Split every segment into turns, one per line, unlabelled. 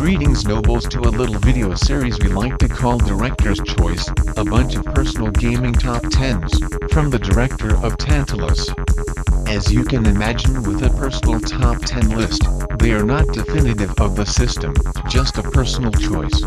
Greetings nobles to a little video series we like to call Director's Choice, a bunch of personal gaming top 10s, from the director of Tantalus. As you can imagine with a personal top 10 list, they are not definitive of the system, just a personal choice.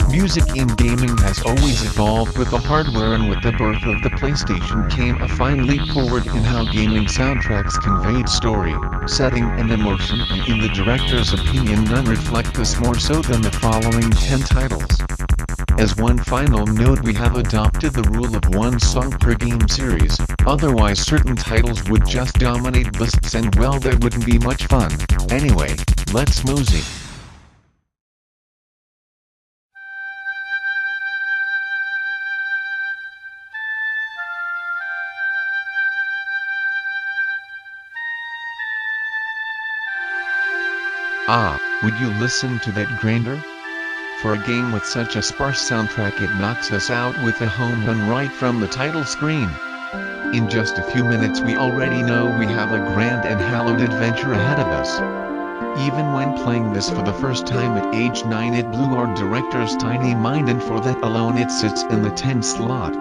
Music in gaming has always evolved with the hardware, and with the birth of the PlayStation came a fine leap forward in how gaming soundtracks conveyed story, setting and emotion, and in the director's opinion none reflect this more so than the following 10 titles. As one final note, we have adopted the rule of one song per game series, otherwise certain titles would just dominate lists and well, that wouldn't be much fun. Anyway, let's mosey. Ah, would you listen to that grinder? For a game with such a sparse soundtrack, it knocks us out with a home run right from the title screen. In just a few minutes we already know we have a grand and hallowed adventure ahead of us. Even when playing this for the first time at age 9, it blew our director's tiny mind, and for that alone it sits in the 10 slot.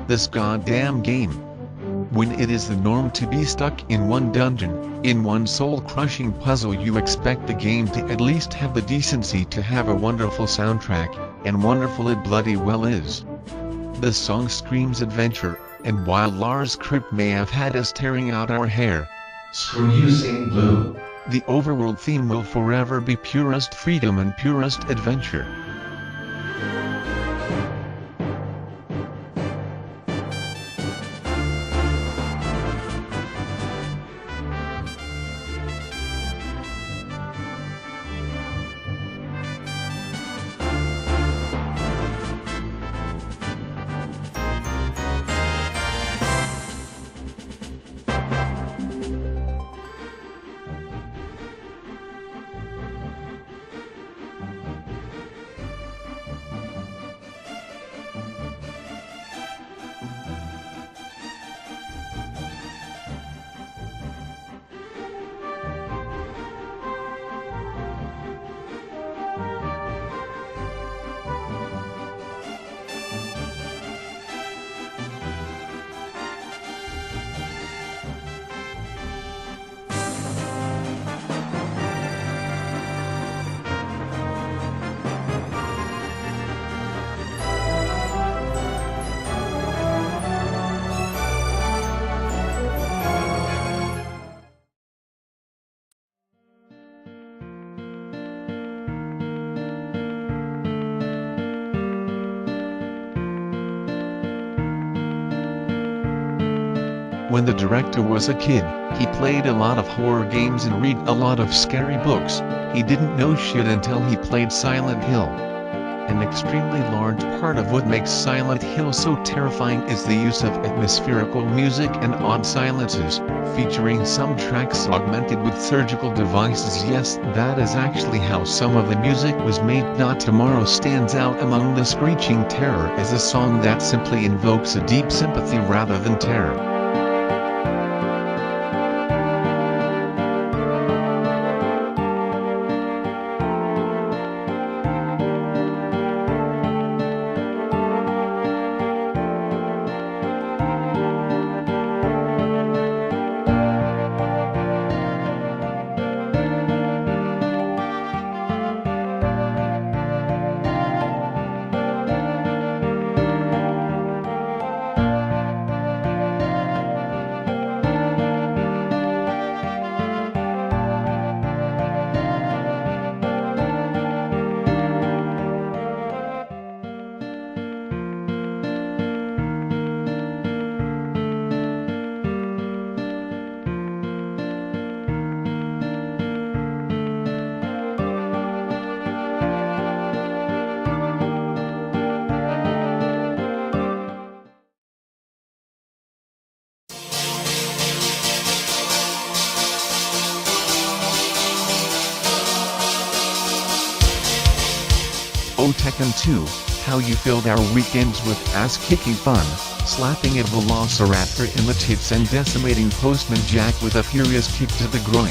This goddamn game. When it is the norm to be stuck in one dungeon, in one soul-crushing puzzle, you expect the game to at least have the decency to have a wonderful soundtrack, and wonderful it bloody well is. The song screams adventure, and while Lars Kripp may have had us tearing out our hair, screw you Saint Blue, the overworld theme will forever be purest freedom and purest adventure. When the director was a kid, he played a lot of horror games and read a lot of scary books. He didn't know shit until he played Silent Hill. An extremely large part of what makes Silent Hill so terrifying is the use of atmospherical music and odd silences, featuring some tracks augmented with surgical devices. Yes, that is actually how some of the music was made. Not Tomorrow stands out among the screeching terror as a song that simply invokes a deep sympathy rather than terror. Tekken 2, how you filled our weekends with ass-kicking fun, slapping a velociraptor in the tits and decimating Postman Jack with a furious kick to the groin.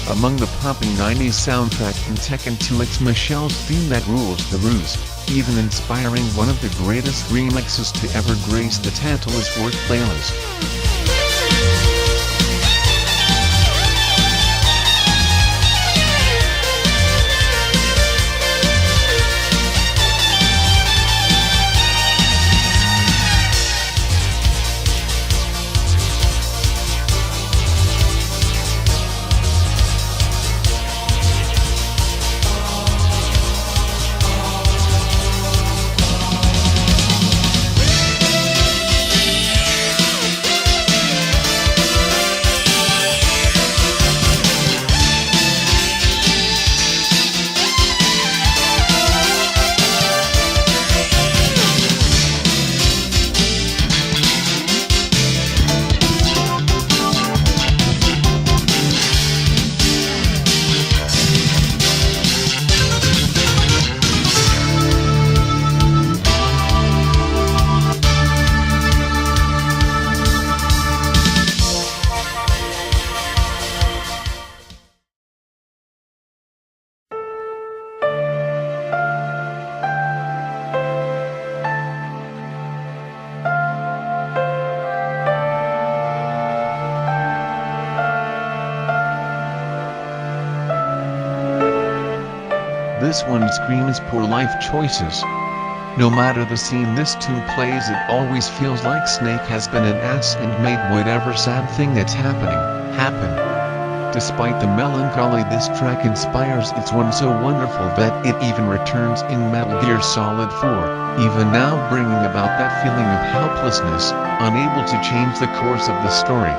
Among the popping 90s soundtrack in Tekken 2, it's Michelle's theme that rules the roost, even inspiring one of the greatest remixes to ever grace the Tantalus Work playlist. This one screams poor life choices. No matter the scene this tune plays, it always feels like Snake has been an ass and made whatever sad thing that's happening, happen. Despite the melancholy this track inspires, it's one so wonderful that it even returns in Metal Gear Solid 4, even now bringing about that feeling of helplessness, unable to change the course of the story.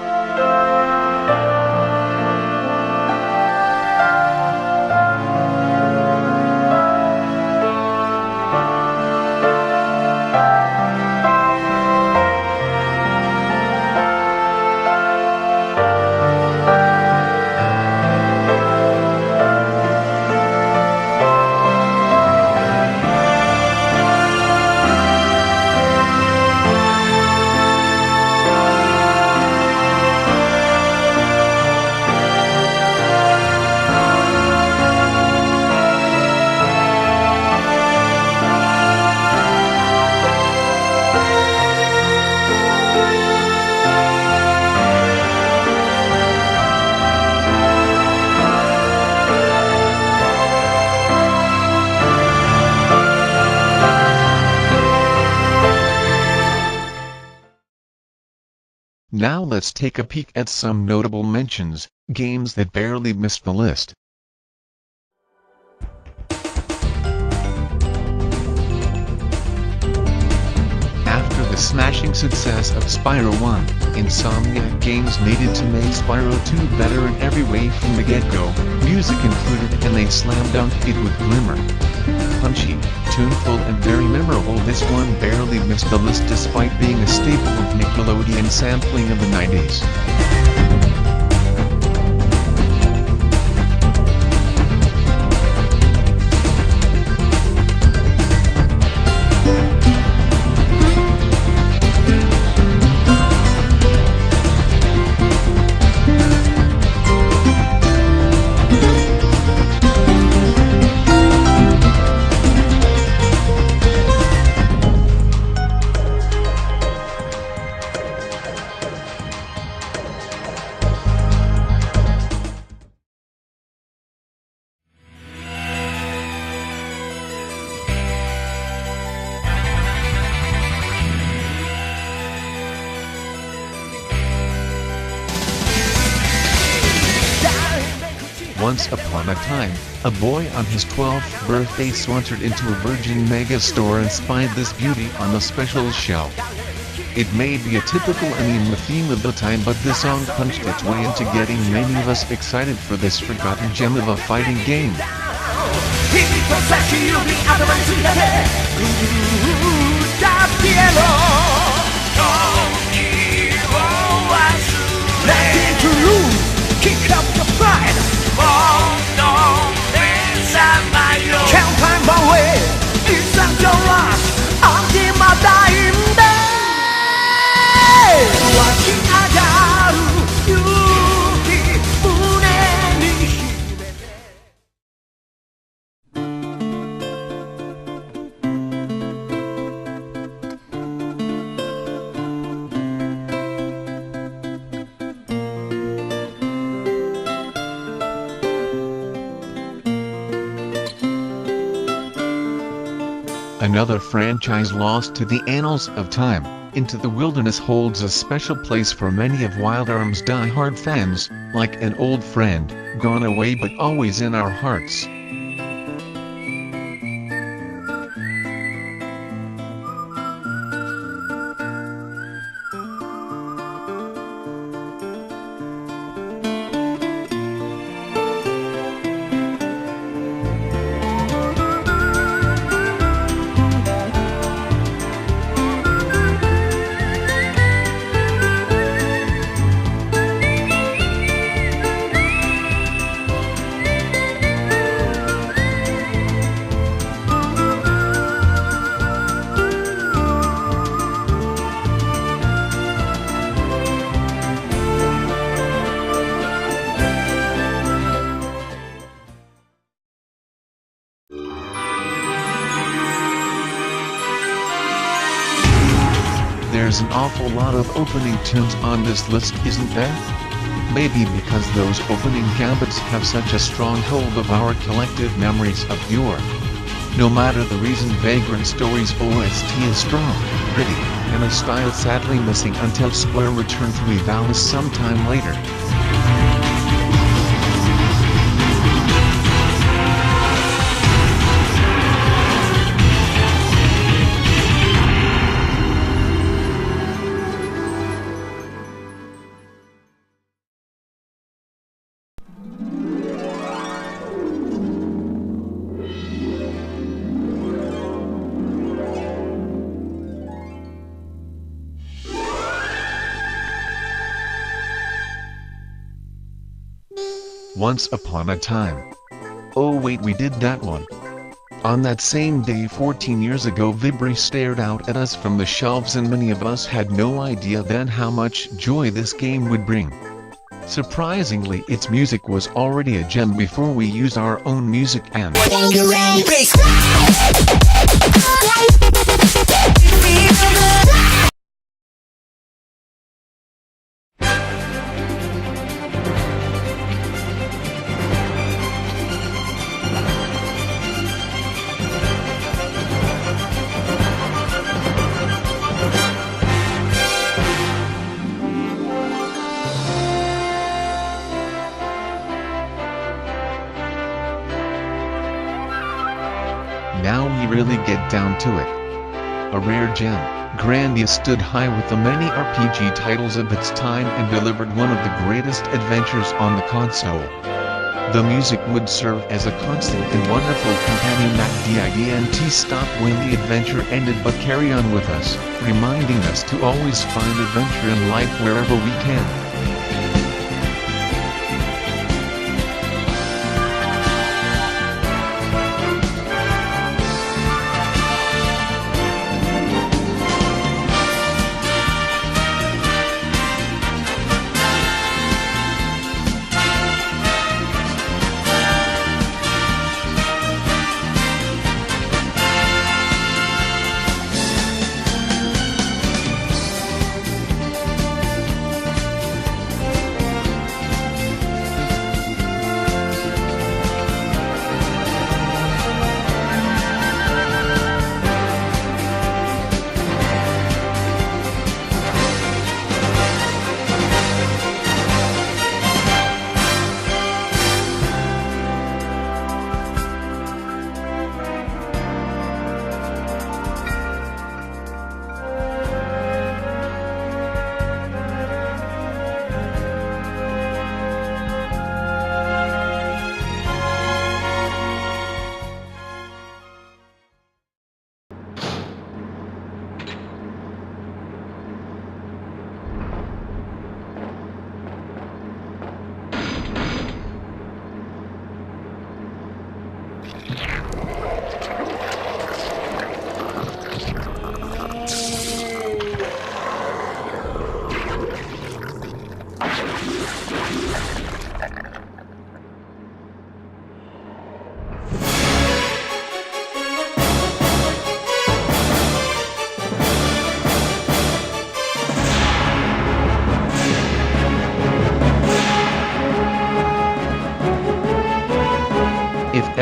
Now let's take a peek at some notable mentions, games that barely missed the list. After the smashing success of Spyro 1, Insomniac Games needed to make Spyro 2 better in every way from the get-go, music included, and they slam-dunked it with glimmer. Punchy, tuneful and very memorable, this one barely missed the list despite being a staple of Nickelodeon sampling of the 90s. Once upon a time, a boy on his 12th birthday sauntered into a Virgin Mega store and spied this beauty on the special shelf. It may be a typical anime theme of the time, but this song punched its way into getting many of us excited for this forgotten gem of a fighting game.
Kick up the pride. Count time my way.
Another franchise lost to the annals of time, Into the Wilderness holds a special place for many of Wild Arms' die-hard fans, like an old friend, gone away but always in our hearts. There's an awful lot of opening tunes on this list, isn't there? Maybe because those opening gambits have such a strong hold of our collective memories of yore. No matter the reason, Vagrant Story's OST is strong, pretty, and a style sadly missing until Square returned to Evalis sometime later. Once Upon a Time. Oh wait, we did that one. On that same day 14 years ago, Vibri stared out at us from the shelves, and many of us had no idea then how much joy this game would bring. Surprisingly, its music was already a gem before we used our own music and now we really get down to it. A rare gem, Grandia stood high with the many RPG titles of its time and delivered one of the greatest adventures on the console. The music would serve as a constant and wonderful companion that didn't stop when the adventure ended but carry on with us, reminding us to always find adventure in life wherever we can.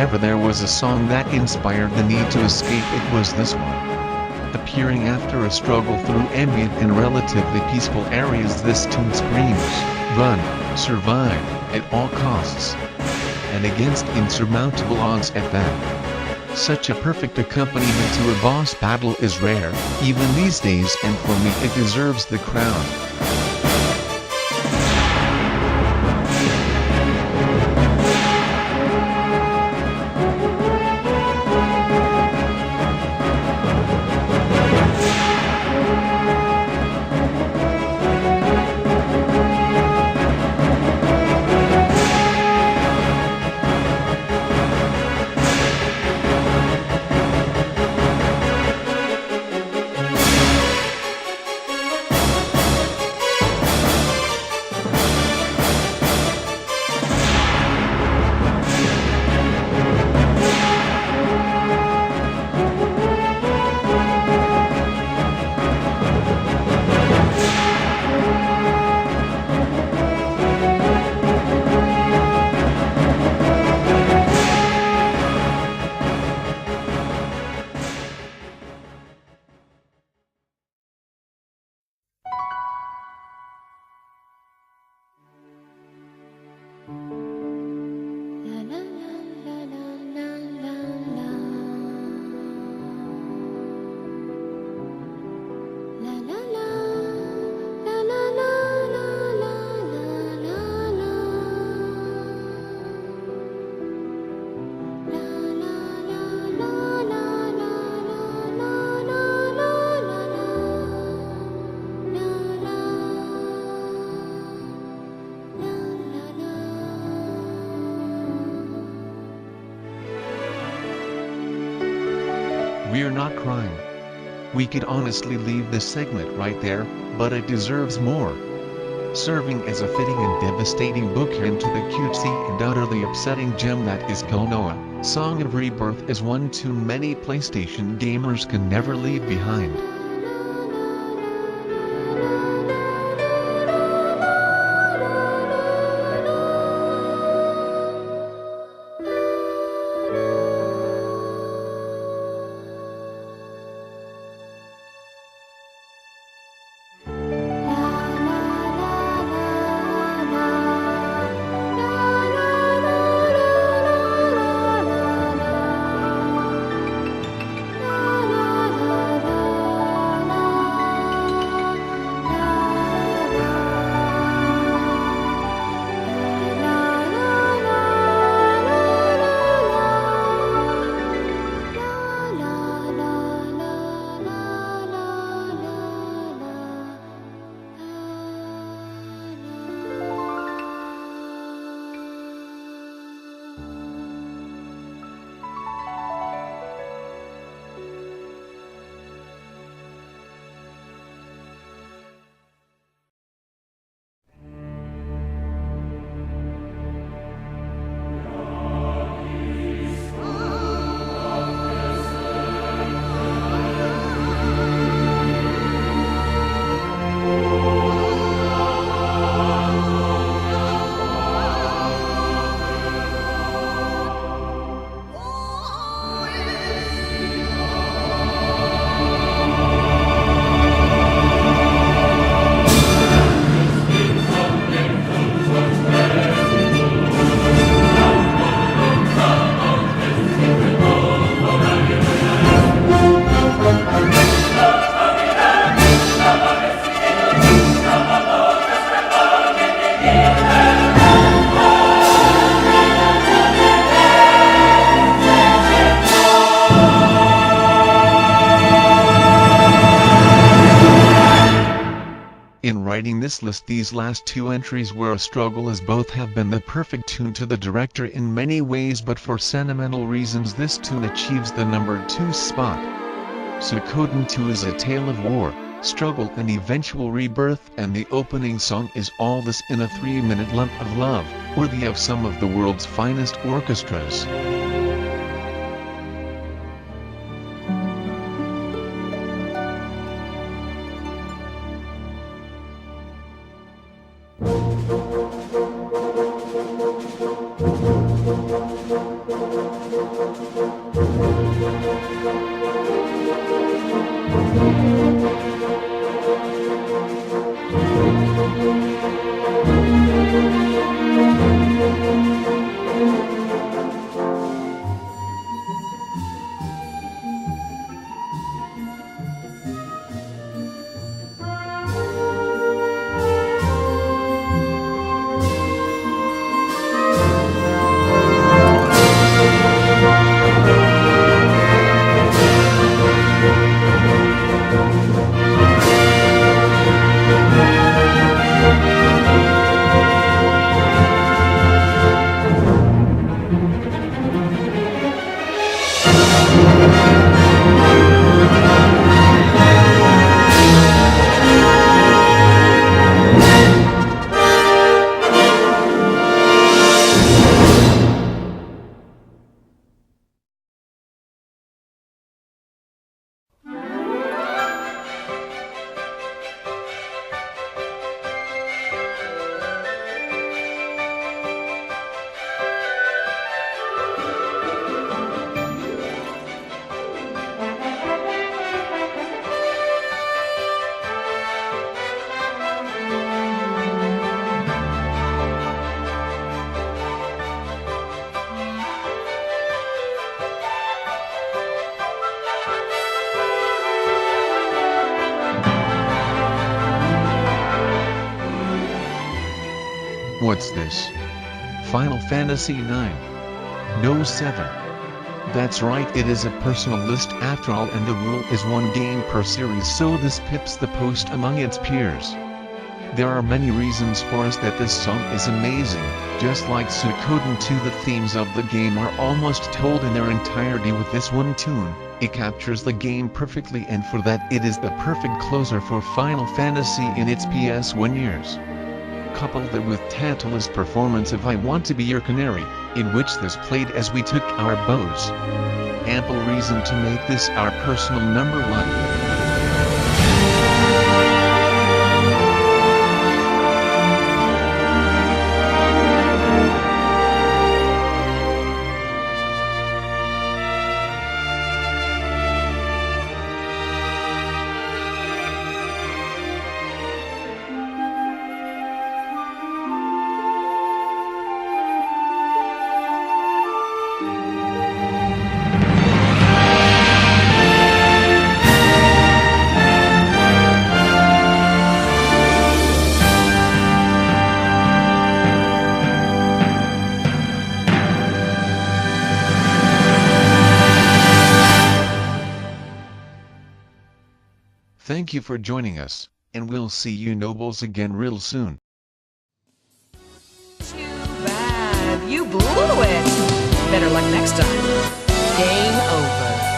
ever there was a song that inspired the need to escape, it was this one. Appearing after a struggle through ambient and relatively peaceful areas, this tune screams, run, survive, at all costs. And against insurmountable odds at that. Such a perfect accompaniment to a boss battle is rare, even these days, and for me it deserves the crown. We're not crying. We could honestly leave this segment right there, but it deserves more. Serving as a fitting and devastating bookend to the cutesy and utterly upsetting gem that is Konoha, Song of Rebirth is one tune many PlayStation gamers can never leave behind. In writing this list, these last two entries were a struggle, as both have been the perfect tune to the director in many ways, but for sentimental reasons this tune achieves the number 2 spot. Suikoden 2 is a tale of war, struggle and eventual rebirth, and the opening song is all this in a 3-minute lump of love, worthy of some of the world's finest orchestras. What's this? Final Fantasy 9. No 7. That's right, it is a personal list after all, and the rule is one game per series, so this pips the post among its peers. There are many reasons for us that this song is amazing. Just like Suikoden 2, the themes of the game are almost told in their entirety with this one tune. It captures the game perfectly, and for that it is the perfect closer for Final Fantasy in its PS1 years. Couple that with Tantalus' performance of I Want to Be Your Canary, in which this played as we took our bows. Ample reason to make this our personal number one. Thank you for joining us, and we'll see you nobles again real soon.
Too bad. You blew it. Better luck next time. Game over.